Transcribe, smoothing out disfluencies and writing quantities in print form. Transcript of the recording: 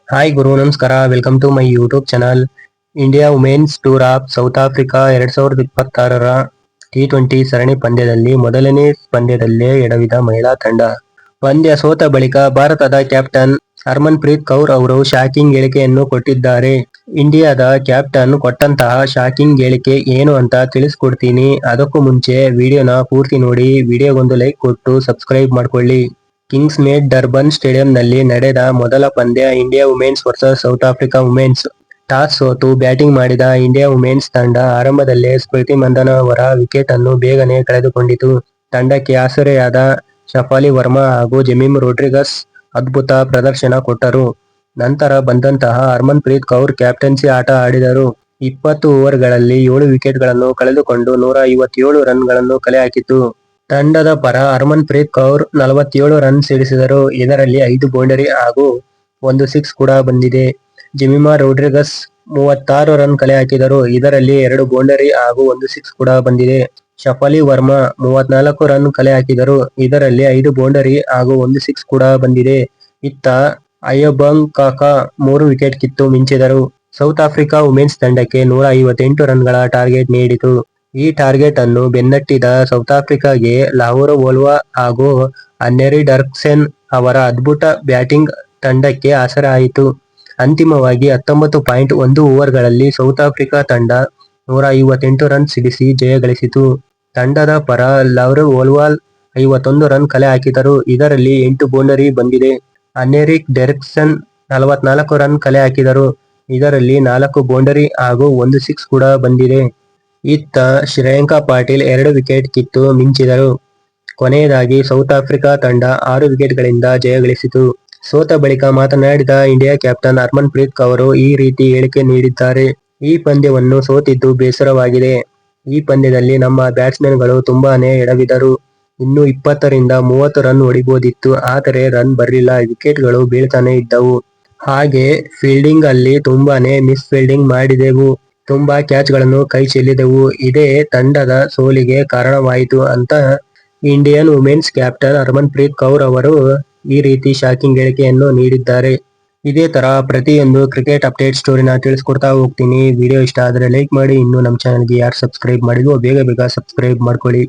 Hi ಗುರು ನಮಸ್ಕಾರ. Welcome to my YouTube channel. India women's tour of South Africa 2026ರ T20 ಸರಣಿ ಪಂದ್ಯದಲ್ಲಿ ಮೊದಲನೇ ಪಂದ್ಯದಲ್ಲೇ ಎಡವಿದ ಮಹಿಳಾ ತಂಡ. ಪಂದ್ಯ ಸೋತ ಬಳಿಕ ಭಾರತದ ಕ್ಯಾಪ್ಟನ್ ಹರ್ಮನ್ ಪ್ರೀತ್ ಕೌರ್ ಅವರು ಶಾಕಿಂಗ್ ಹೇಳಿಕೆಯನ್ನು ಕೊಟ್ಟಿದ್ದಾರೆ. ಇಂಡಿಯಾದ ಕ್ಯಾಪ್ಟನ್ ಕೊಟ್ಟಂತಹ ಶಾಕಿಂಗ್ ಹೇಳಿಕೆ ಏನು ಅಂತ ತಿಳಿಸ್ಕೊಡ್ತೀನಿ. ಅದಕ್ಕೂ ಮುಂಚೆ ವಿಡಿಯೋನ ಪೂರ್ತಿ ನೋಡಿ, ವಿಡಿಯೋಗೊಂದು ಲೈಕ್ ಕೊಟ್ಟು ಸಬ್ಸ್ಕ್ರೈಬ್ ಮಾಡ್ಕೊಳ್ಳಿ. ಕಿಂಗ್ಸ್ ಮೇಡ್ ಡರ್ಬನ್ ಸ್ಟೇಡಿಯಂನಲ್ಲಿ ನಡೆದ ಮೊದಲ ಪಂದ್ಯ India women's versus South Africa women's. Toss ಸೋತು ಬ್ಯಾಟಿಂಗ್ ಮಾಡಿದ ಇಂಡಿಯಾ ವುಮೆನ್ಸ್ ತಂಡ ಆರಂಭದಲ್ಲೇ ಸ್ಮೃತಿ ಮಂಧನ ಅವರ ವಿಕೆಟ್ ಅನ್ನು ಬೇಗನೆ ಕಳೆದುಕೊಂಡಿತು. ತಂಡಕ್ಕೆ ಆಸರೆಯಾದ ಶಫಾಲಿ ವರ್ಮಾ ಹಾಗೂ ಜೆಮಿಮಾ ರೋಡ್ರಿಗಸ್ ಅದ್ಭುತ ಪ್ರದರ್ಶನ ಕೊಟ್ಟರು. ನಂತರ ಬಂದಂತಹ ಹರ್ಮನ್ ಪ್ರೀತ್ ಕೌರ್ ಕ್ಯಾಪ್ಟನ್ಸಿ ಆಟ ಆಡಿದರು. 20 ಓವರ್ಗಳಲ್ಲಿ 7 ವಿಕೆಟ್ಗಳನ್ನು ಕಳೆದುಕೊಂಡು 157 ರನ್ಗಳನ್ನು ಕಲೆ ಹಾಕಿತು. ತಂಡದ ಪರ ಹರ್ಮನ್ ಪ್ರೀತ್ ಕೌರ್ 47 ರನ್ ಸಿಡಿಸಿದರು. ಇದರಲ್ಲಿ 5 ಬೌಂಡರಿ ಹಾಗೂ 1 ಸಿಕ್ಸ್ ಕೂಡ ಬಂದಿದೆ. ಜೆಮಿಮಾ ರೋಡ್ರಿಗಸ್ 36 ರನ್ ಕಲೆ ಹಾಕಿದರು. ಇದರಲ್ಲಿ 2 ಬೌಂಡರಿ ಹಾಗೂ 1 ಸಿಕ್ಸ್ ಕೂಡ ಬಂದಿದೆ. ಶಫಾಲಿ ವರ್ಮಾ 34 ರನ್ ಕಲೆ ಹಾಕಿದರು. ಇದರಲ್ಲಿ 5 ಬೌಂಡರಿ ಹಾಗೂ 1 ಸಿಕ್ಸ್ ಕೂಡ ಬಂದಿದೆ. ಇತ್ತ ಅಯೋಬಂಗ್ ಕಾಕಾ 3 ವಿಕೆಟ್ ಕಿತ್ತು ಮಿಂಚಿದರು. ಸೌತ್ ಆಫ್ರಿಕಾ ವುಮೆನ್ಸ್ ತಂಡಕ್ಕೆ 158 ರನ್ಗಳ ಟಾರ್ಗೆಟ್ ನೀಡಿತು. ಈ ಟಾರ್ಗೆಟ್ ಅನ್ನು ಬೆನ್ನಟ್ಟಿದ ಸೌತ್ ಆಫ್ರಿಕಾಗೆ ಲಾವೊರಾ ವೋಲ್ವಾ ಹಾಗೂ ಅನ್ನೆರಿ ಡರ್ಕ್ಸೆನ್ ಅವರ ಅದ್ಭುತ ಬ್ಯಾಟಿಂಗ್ ತಂಡಕ್ಕೆ ಆಸರೆ ಆಯಿತು. ಅಂತಿಮವಾಗಿ 19.1 ಓವರ್ಗಳಲ್ಲಿ ಸೌತ್ ಆಫ್ರಿಕಾ ತಂಡ 158 ರನ್ ಸಿಡಿಸಿ ಜಯ ಗಳಿಸಿತು. ತಂಡದ ಪರ ಲಾವೊರಾ ವೋಲ್ವಾ 51 ರನ್ ಕಲೆ ಹಾಕಿದರು. ಇದರಲ್ಲಿ 8 ಬೌಂಡರಿ ಬಂದಿದೆ. ಅನ್ನೆರಿ ಡರ್ಕ್ಸೆನ್ 44 ರನ್ ಕಲೆ ಹಾಕಿದರು. ಇದರಲ್ಲಿ 4 ಬೌಂಡರಿ ಹಾಗೂ 1 ಸಿಕ್ಸ್ ಕೂಡ ಬಂದಿದೆ. ಇತ್ತ ಶ್ರೇಯಾಂಕಾ ಪಾಟೀಲ್ 2 ವಿಕೆಟ್ ಕಿತ್ತು ಮಿಂಚಿದರು. ಕೊನೆಯದಾಗಿ ಸೌತ್ ಆಫ್ರಿಕಾ ತಂಡ 6 ವಿಕೆಟ್ಗಳಿಂದ ಜಯ ಗಳಿಸಿತು. ಸೋತ ಬಳಿಕ ಮಾತನಾಡಿದ India captain Harmanpreet Kaur ಈ ರೀತಿ ಹೇಳಿಕೆ ನೀಡಿದ್ದಾರೆ. ಈ ಪಂದ್ಯವನ್ನು ಸೋತಿದ್ದು ಬೇಸರವಾಗಿದೆ. ಈ ಪಂದ್ಯದಲ್ಲಿ ನಮ್ಮ ಬ್ಯಾಟ್ಸ್ಮನ್ಗಳು ತುಂಬಾನೇ ಎಡವಿದರು. ಇನ್ನೂ 20 ರಿಂದ 30 ರನ್ ಹೊಡಿಬೋದಿತ್ತು. ಆದರೆ ರನ್ ಬರ್ಲಿಲ್ಲ. ವಿಕೆಟ್ಗಳು ಬೀಳ್ತಾನೆ ಇದ್ದವು. ಹಾಗೆ ಫೀಲ್ಡಿಂಗ್ ಅಲ್ಲಿ ತುಂಬಾನೇ ಮಿಸ್ ಫೀಲ್ಡಿಂಗ್ ಮಾಡಿದೆವು. ತುಂಬಾ ಕ್ಯಾಚ್ ಗಳನ್ನು ಕೈ ಚೆಲ್ಲಿದೆವು. ಇದೇ ತಂಡದ ಸೋಲಿಗೆ ಕಾರಣವಾಯಿತು ಅಂತ Indian women's captain Harmanpreet Kaur ಅವರು ಈ ರೀತಿ ಶಾಕಿಂಗ್ ಹೇಳಿಕೆಯನ್ನು ನೀಡಿದ್ದಾರೆ. ಇದೇ ತರ ಪ್ರತಿಯೊಂದು ಕ್ರಿಕೆಟ್ ಅಪ್ಡೇಟ್ ಸ್ಟೋರಿನ ತಿಳಿಸ್ಕೊಡ್ತಾ ಹೋಗ್ತೀನಿ. ವಿಡಿಯೋ ಇಷ್ಟ ಆದರೆ ಲೈಕ್ ಮಾಡಿ. ಇನ್ನು ನಮ್ಮ ಚಾನಲ್ಗೆ ಯಾರು ಸಬ್ಸ್ಕ್ರೈಬ್ ಮಾಡಿಲ್ವೋ ಬೇಗ ಬೇಗ ಸಬ್ಸ್ಕ್ರೈಬ್ ಮಾಡ್ಕೊಳ್ಳಿ.